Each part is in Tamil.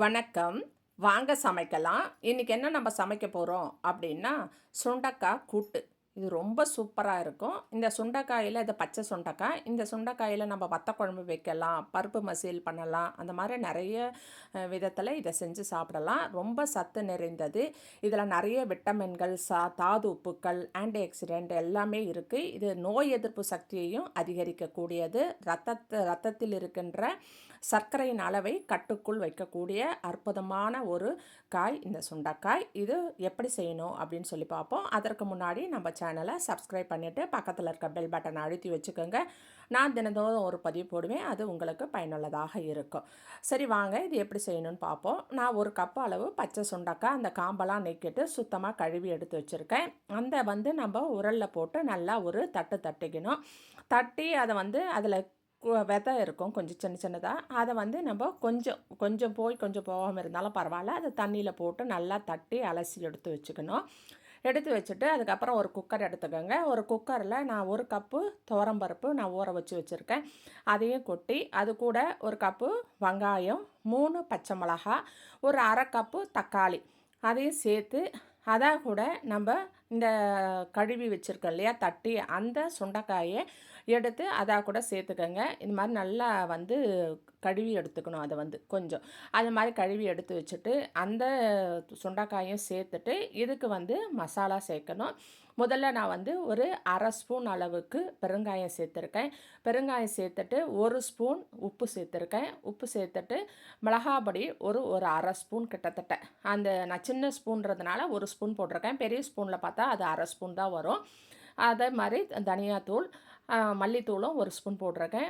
வணக்கம். வாங்க சமைக்கலாம். இன்னைக்கு என்ன நம்ம சமைக்க போறோம் அப்படின்னா, சுண்டக்காய் கூட்டு. இது ரொம்ப சூப்பரா இருக்கும். இந்த சுண்டைக்காயில இது பச்சை சுண்டைக்காய். இந்த சுண்டைக்காயில நம்ம வத்த குழம்பு வைக்கலாம், பருப்பு மசியல் பண்ணலாம். அந்த மாரி நெறைய விதத்தில இத செஞ்சு சாப்பிடலாம். ரொம்ப சத்து நிறைந்தது. இதில நெறைய விட்டமின்கள், தாது உப்புக்கள், ஆன்டி ஆக்சிடென்ட் எல்லாமே இருக்கு. இது நோய் எதிர்ப்பு சக்தியையும் அதிகரிக்கக்கூடியது. ரத்தத்தில் இருக்கின்ற சர்க்கரையின் அளவை கட்டுக்குள் வைக்கக்கூடிய அற்புதமான ஒரு காய் இந்த சுண்டைக்காய். இது எப்படி செய்யணும் அப்படின்னு சொல்லி பார்ப்போம். அதற்கு முன்னாடி நம்ம சேனலை சப்ஸ்கிரைப் பண்ணிவிட்டு பக்கத்தில் இருக்க பெல் பட்டனை அழுத்தி வச்சுக்கோங்க. நான் தினந்தோறும் ஒரு பதிவு போடுவேன். அது உங்களுக்கு பயனுள்ளதாக இருக்கும். சரி வாங்க இது எப்படி செய்யணும்னு பார்ப்போம். நான் ஒரு கப் அளவு பச்சை சுண்டைக்காய் அந்த காம்பெல்லாம் நீக்கிட்டு சுத்தமாக கழுவி எடுத்து வச்சுருக்கேன். அந்த நம்ம உரலில் போட்டு நல்லா ஒரு தட்டு தட்டிக்கணும். தட்டி அதை அதில் விதை இருக்கும் கொஞ்சம் சின்ன சின்னதாக. அதை நம்ம கொஞ்சம் கொஞ்சம் போய் கொஞ்சம் போகாமல் இருந்தாலும் பரவாயில்ல. அதை தண்ணியில் போட்டு நல்லா தட்டி அலசி எடுத்து வச்சுக்கணும். எடுத்து வச்சுட்டு அதுக்கப்புறம் ஒரு குக்கர் எடுத்துக்கோங்க. ஒரு குக்கரில் நான் ஒரு கப்பு துவரம்பருப்பு நான் ஊற வச்சுருக்கேன். அதையும் கொட்டி அது கூட ஒரு கப்பு வெங்காயம், 3 பச்சை மிளகா, ஒரு அரை கப்பு தக்காளி அதையும் சேர்த்து அதான் கூட நம்ம இந்த கழுவி வச்சுருக்கோம் இல்லையா தட்டி அந்த சுண்டைக்காயை எடுத்து அதாக கூட சேர்த்துக்கோங்க. இந்த மாதிரி நல்லா கழுவி எடுத்துக்கணும். அதை கொஞ்சம் அது மாதிரி கழுவி எடுத்து வச்சுட்டு அந்த சுண்டைக்காயும் சேர்த்துட்டு இதுக்கு மசாலா சேர்க்கணும். முதல்ல நான் ஒரு அரை ஸ்பூன் அளவுக்கு பெருங்காயம் சேர்த்துருக்கேன். பெருங்காயம் சேர்த்துட்டு ஒரு ஸ்பூன் உப்பு சேர்த்துருக்கேன். உப்பு சேர்த்துட்டு மிளகாப்பொடி ஒரு ஒரு அரை ஸ்பூன் கிட்டத்தட்ட. நான் சின்ன ஸ்பூன்றதுனால ஒரு ஸ்பூன் போட்டிருக்கேன். பெரிய ஸ்பூனில் பார்த்தா அது அரை ஸ்பூன் தான் வரும். அதே மாதிரி தனியாத்தூள், மல்லித்தூளும் ஒரு ஸ்பூன் போட்டிருக்கேன்.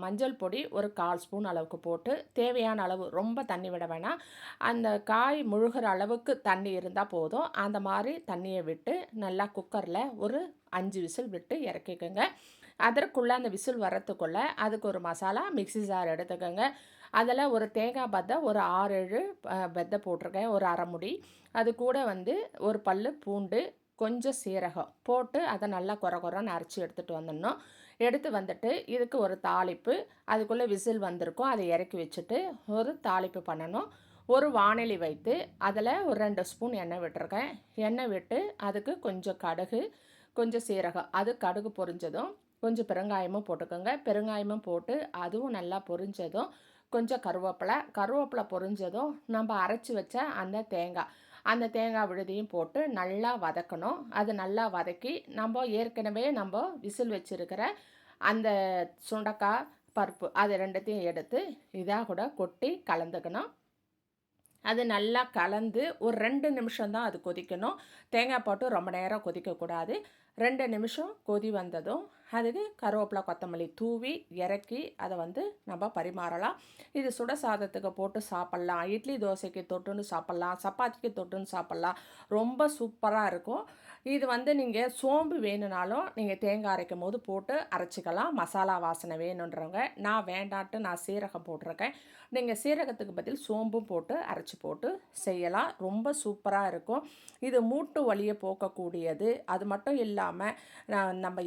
மஞ்சள் பொடி ஒரு 1/4 ஸ்பூன் அளவுக்கு போட்டு தேவையான அளவு ரொம்ப தண்ணி விட வேணாம். அந்த காய் முழுகிற அளவுக்கு தண்ணி இருந்தால் போதும். அந்த மாதிரி தண்ணியை விட்டு நல்லா குக்கரில் ஒரு 5 விசில் விட்டு இறக்கிக்கோங்க. அதற்குள்ளே அந்த விசில் வரத்துக்குள்ளே அதுக்கு ஒரு மசாலா மிக்ஸி ஜார் எடுத்துக்கோங்க. அதில் ஒரு தேங்காய் பத்தை ஒரு 6, 7 பெத்தை போட்டிருக்கேன். ஒரு அரை முடி. அது கூட ஒரு பல்லு பூண்டு, கொஞ்சம் சீரகம் போட்டு அதை நல்லா கொரன்னு அரைச்சி எடுத்துகிட்டு வந்துடணும். எடுத்து வந்துட்டு இதுக்கு ஒரு தாளிப்பு. அதுக்குள்ளே விசில் வந்திருக்கும். அதை இறக்கி வச்சுட்டு ஒரு தாளிப்பு பண்ணணும். ஒரு வாணலி வைத்து அதில் ஒரு 2 ஸ்பூன் எண்ணெய் விட்டுருக்கேன். எண்ணெய் விட்டு அதுக்கு கொஞ்சம் கடுகு, கொஞ்சம் சீரகம். அது கடுகு பொரிஞ்சதும் கொஞ்சம் பெருங்காயமும் போட்டுக்கோங்க. பெருங்காயமும் போட்டு அதுவும் நல்லா பொரிஞ்சதும் கொஞ்சம் கருவேப்பிலை பொரிஞ்சதும் நம்ம அரைச்சி வச்ச அந்த தேங்காய் விழுதையும் போட்டு நல்லா வதக்கணும். அது நல்லா வதக்கி ஏற்கனவே விசில் வச்சுருக்கிற அந்த சுண்டைக்காய் பருப்பு அது 2த்தையும் எடுத்து இதாக கூட கொட்டி கலந்துக்கணும். அது நல்லா கலந்து ஒரு 2 நிமிஷம் தான் அது கொதிக்கணும். தேங்காய் போட்டு ரொம்ப நேரம் கொதிக்கக்கூடாது. 2 நிமிஷம் கொதி வந்ததும் அதுக்கு கருவேப்பிலை, கொத்தமல்லி தூவி இறக்கி அதை நம்ம பரிமாறலாம். இது சுட சாதத்துக்கு போட்டு சாப்பிட்லாம், இட்லி தோசைக்கு தொட்டுன்னு சாப்பிட்லாம், சப்பாத்திக்கு தொட்டுன்னு சாப்பிட்லாம். ரொம்ப சூப்பராக இருக்கும். இது நீங்கள் சோம்பு வேணும்னாலும் நீங்கள் தேங்காய் அரைக்கும் போது போட்டு அரைச்சிக்கலாம். மசாலா வாசனை வேணுன்றவங்க. நான் வேண்டான்ட்டு நான் சீரகம் போட்டிருக்கேன். நீங்கள் சீரகத்துக்கு பதில் சோம்பும் போட்டு அரைச்சி போட்டு செய்யலாம். ரொம்ப சூப்பராக இருக்கும். இது மூட்டு வலியை போக்கக்கூடியது. அது மட்டும் இல்லாமல் நம்ம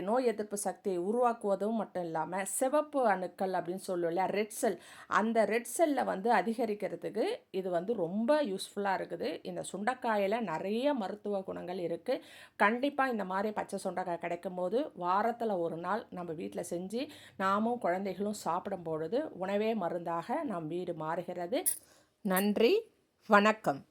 நோய் எதிர்ப்பு சக்தியை உருவாக்குவதும் மட்டும் இல்லாமல் சிவப்பு அணுக்கள் அப்படின்னு சொல்லுவோம்ல ரெட் செல், அந்த ரெட் செல்லை அதிகரிக்கிறதுக்கு இது ரொம்ப யூஸ்ஃபுல்லாக இருக்குது. இந்த சுண்டைக்காயில் நிறைய மருத்துவ குணங்கள் இருக்குது. கண்டிப்பாக இந்த மாதிரி பச்சை சுண்டைக்காய் கிடைக்கும் போது வாரத்தில் ஒரு நாள் நம்ம வீட்டில் செஞ்சு நாமும் குழந்தைகளும் சாப்பிடும் பொழுது உணவே மருந்தாக நம் வீடு மாறுகிறது. நன்றி, வணக்கம்.